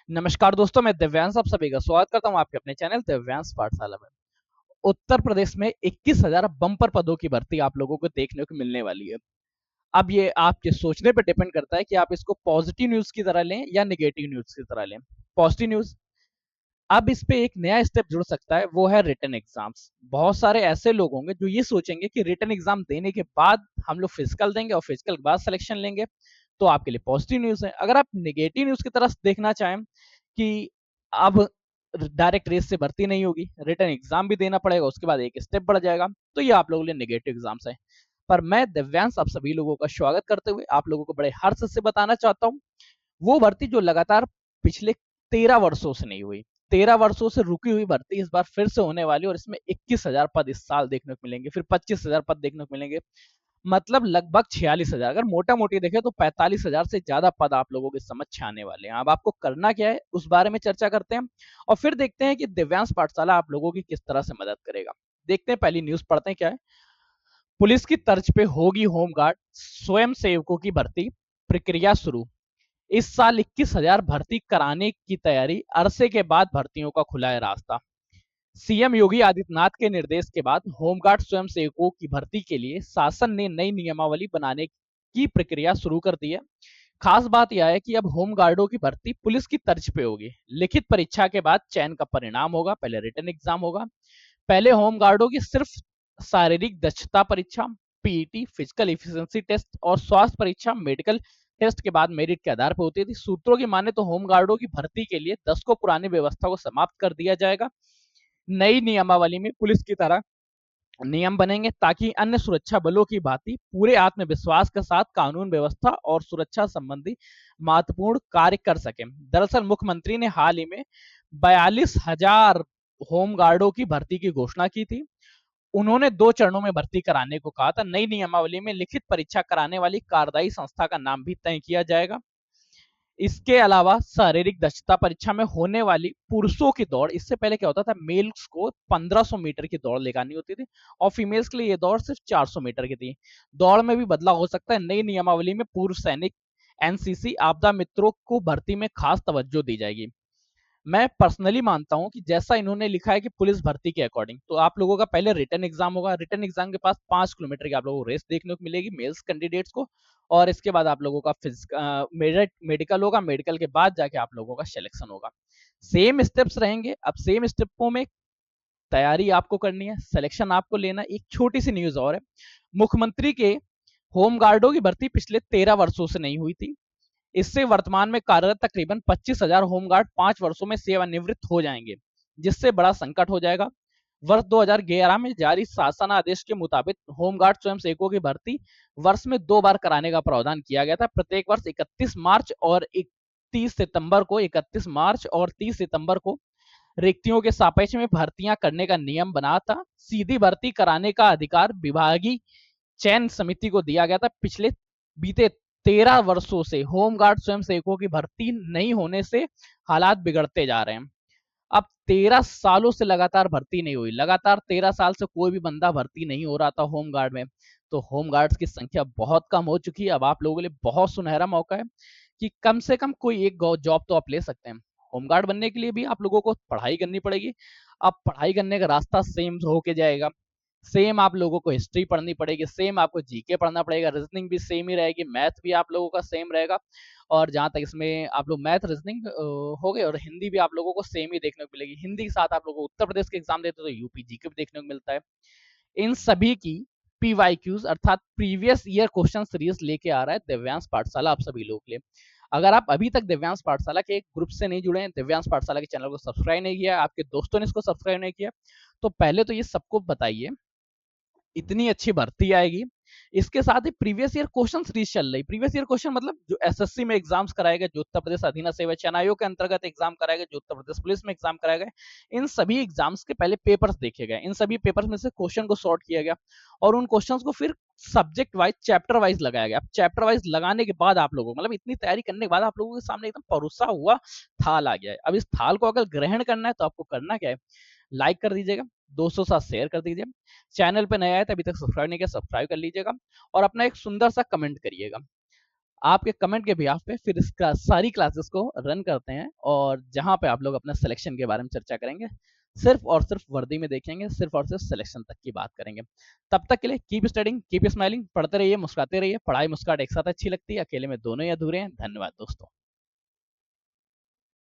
नमस्कार दोस्तों, मैं दिव्यांश आप सभी का स्वागत करता हूं आपके अपने चैनल दिव्यांश पाठशाला में। उत्तर प्रदेश में 21,000 बम्पर पदों की भर्ती आप लोगों को देखने को मिलने वाली है। अब ये आपके सोचने पर डिपेंड करता है कि आप इसको पॉजिटिव न्यूज की तरह लें या नेगेटिव न्यूज की तरह लें। पॉजिटिव न्यूज, अब इस पे एक नया स्टेप जुड़ सकता है, वो है रिटन एग्जाम्स। बहुत सारे ऐसे लोग होंगे जो ये सोचेंगे कि रिटन एग्जाम देने के बाद हम लोग फिजिकल देंगे और फिजिकल के बाद सिलेक्शन लेंगे, तो आपके लिए पॉजिटिव न्यूज है। अगर आप नेगेटिव न्यूज की तरफ देखना चाहें कि अब डायरेक्ट रेस से भर्ती नहीं होगी, रिटन एग्जाम भी देना पड़ेगा, उसके बाद एक स्टेप बढ़ जाएगा, तो ये आप लोगों के लिए नेगेटिव एग्जाम्स है। पर मैं दिव्यांश आप सभी लोगों का स्वागत करते हुए आप लोगों को बड़े हर्ष से बताना चाहता हूँ, वो भर्ती जो लगातार पिछले 13 वर्षों से नहीं हुई, 13 वर्षों से रुकी हुई भर्ती इस बार फिर से होने वाली है। और इसमें 21,000 पद इस साल देखने को मिलेंगे, फिर 25,000 पद देखने को मिलेंगे, मतलब लगभग 46,000। अगर मोटा मोटी देखें तो 45,000 से ज्यादा पद आप लोगों के समक्ष आने वाले हैं। अब आपको करना क्या है उस बारे में चर्चा करते हैं और फिर देखते हैं कि दिव्यांश पाठशाला आप लोगों की किस तरह से मदद करेगा। देखते हैं, पहली न्यूज पढ़ते हैं क्या है। पुलिस की तर्ज पे होगी होमगार्ड स्वयं सेवकों की भर्ती, प्रक्रिया शुरू। इस साल 21,000 भर्ती कराने की तैयारी, अरसे के बाद भर्तियों का खुला है रास्ता। सीएम योगी आदित्यनाथ के निर्देश के बाद होमगार्ड स्वयंसेवकों की भर्ती के लिए शासन ने नई नियमावली बनाने की प्रक्रिया शुरू कर दी है। खास बात यह है कि अब होमगार्डों की भर्ती पुलिस की तर्ज पे होगी। लिखित परीक्षा के बाद चयन का परिणाम होगा, पहले रिटन एग्जाम होगा। पहले होमगार्डों की सिर्फ शारीरिक दक्षता परीक्षा, पीईटी, फिजिकल इफिशिएंसी टेस्ट और स्वास्थ्य परीक्षा, मेडिकल टेस्ट के बाद मेरिट के आधार पर होती थी। सूत्रों की माने तो होमगार्डों की भर्ती के लिए 10 को पुरानी व्यवस्था को समाप्त कर दिया जाएगा। नई नियमावली में पुलिस की तरह नियम बनेंगे ताकि अन्य सुरक्षा बलों की भांति पूरे आत्मविश्वास के साथ कानून व्यवस्था और सुरक्षा संबंधी महत्वपूर्ण कार्य कर सके। दरअसल मुख्यमंत्री ने हाल ही में 42,000 होमगार्डों की भर्ती की घोषणा की थी। उन्होंने 2 चरणों में भर्ती कराने को कहा था। नई नियमावली में लिखित परीक्षा कराने वाली कार्यदायी संस्था का नाम भी तय किया जाएगा। इसके अलावा शारीरिक दक्षता परीक्षा में होने वाली पुरुषों की दौड़, इससे पहले क्या होता था, मेल्स को 1500 मीटर की दौड़ लगानी होती थी और फीमेल्स के लिए ये दौड़ सिर्फ 400 मीटर की थी। दौड़ में भी बदलाव हो सकता है। नई नियमावली में पूर्व सैनिक, एनसीसी, आपदा मित्रों को भर्ती में खास तवज्जो दी जाएगी। मैं पर्सनली मानता हूं कि जैसा इन्होंने लिखा है कि पुलिस भर्ती के अकॉर्डिंग, तो आप लोगों का पहले रिटर्न एग्जाम होगा। रिटर्न एग्जाम के पास 5 किलोमीटर की आप लोगों को रेस देखने को मिलेगी मेल्स कैंडिडेट्स को। और इसके बाद आप लोगों का मेडिकल होगा, मेडिकल के बाद जाके आप लोगों का सिलेक्शन होगा। सेम स्टेप्स रहेंगे। अब सेम स्टेपों में तैयारी आपको करनी है, सिलेक्शन आपको लेना। एक छोटी सी न्यूज और है, मुख्यमंत्री के होमगार्डों की भर्ती पिछले 13 वर्षों से नहीं हुई थी। इससे वर्तमान में कार्यरत तकरीबन 25,000 होमगार्ड 5 वर्षों में सेवानिवृत्त हो जाएंगे, जिससे बड़ा संकट हो जाएगा। वर्ष 2011 में जारी शासन आदेश के मुताबिक होमगार्ड स्वयंसेवकों की भर्ती वर्ष में 2 बार कराने का प्रावधान किया गया था। प्रत्येक वर्ष 31 मार्च और 30 सितंबर को रिक्तियों के सापेक्ष में भर्तियां करने का नियम बना था। सीधी भर्ती कराने का अधिकार विभागीय चयन समिति को दिया गया था। पिछले बीते 13 वर्षों से होमगार्ड स्वयंसेवकों की भर्ती नहीं होने से हालात बिगड़ते जा रहे हैं। अब 13 सालों से लगातार भर्ती नहीं हुई, लगातार 13 साल से कोई भी बंदा भर्ती नहीं हो रहा था होमगार्ड में, तो होमगार्ड्स की संख्या बहुत कम हो चुकी है। अब आप लोगों के लिए बहुत सुनहरा मौका है कि कम से कम कोई एक जॉब तो आप ले सकते हैं। होमगार्ड बनने के लिए भी आप लोगों को पढ़ाई करनी पड़ेगी। अब पढ़ाई करने का रास्ता सेम होके जाएगा। सेम आप लोगों को हिस्ट्री पढ़नी पड़ेगी, सेम आपको जीके पढ़ना पड़ेगा, रीजनिंग भी सेम ही रहेगी, मैथ भी आप लोगों का सेम रहेगा। और जहां तक इसमें आप लोग मैथ रीजनिंग हो गए, और हिंदी भी आप लोगों को सेम ही देखने को मिलेगी। हिंदी के साथ आप लोगों को उत्तर प्रदेश के एग्जाम देते तो यूपी जीके भी देखने को मिलता है। इन सभी की पीवाईक्यूज अर्थात प्रीवियस ईयर क्वेश्चन सीरीज लेके आ रहा है दिव्यांश पाठशाला आप सभी लोग के लिए। अगर आप अभी तक दिव्यांश पाठशाला के एक ग्रुप से नहीं जुड़े हैं, दिव्यांश पाठशाला के चैनल को सब्सक्राइब नहीं किया, आपके दोस्तों ने इसको सब्सक्राइब नहीं किया, तो पहले तो ये सबको बताइए, इतनी अच्छी भर्ती आएगी। इसके साथ ही प्रीवियस ईयर क्वेश्चन सीरीज चल रही। प्रीवियस ईयर क्वेश्चन मतलब जो एसएससी में एग्जाम्स कराए गए, जो उत्तर प्रदेश अधीन सेवा चयन आयोग के अंतर्गत एग्जाम कराए गए, जो उत्तर प्रदेश पुलिस में एग्जाम कराए गए, इन सभी एग्जाम्स के पहले पेपर्स देखे गए। इन सभी पेपर्स में से क्वेश्चन को सॉर्ट किया गया और उन क्वेश्चंस को फिर सब्जेक्ट वाइज, चैप्टर वाइज लगाया गया। चैप्टर वाइज लगाने के बाद आप लोगों, मतलब इतनी तैयारी करने के बाद आप लोगों के सामने एकदम परोसा हुआ थाल आ गया है। अब इस थाल को अगर ग्रहण करना है तो आपको करना क्या है, लाइक कर दीजिएगा, दोस्तों के साथ शेयर कर दीजिए, चैनल पे नया है तो अभी तक सब्सक्राइब नहीं किया, सब्सक्राइब कर लीजिएगा और अपना एक सुंदर सा कमेंट करिएगा। आपके कमेंट के बिहाफ पे फिर इसका सारी क्लासेस को रन करते हैं और जहां पे आप लोग अपने सिलेक्शन के बारे में चर्चा करेंगे, सिर्फ और सिर्फ वर्दी में देखेंगे, सिर्फ और सिर्फ सिलेक्शन तक की बात करेंगे। तब तक के लिए कीप स्टडिंग, कीप स्माइलिंग, पढ़ते रहिए, मुस्कुराते रहिए। पढ़ाई मुस्कुराहट एक साथ अच्छी लगती है, अकेले में दोनों ही अधूरे हैं। धन्यवाद दोस्तों।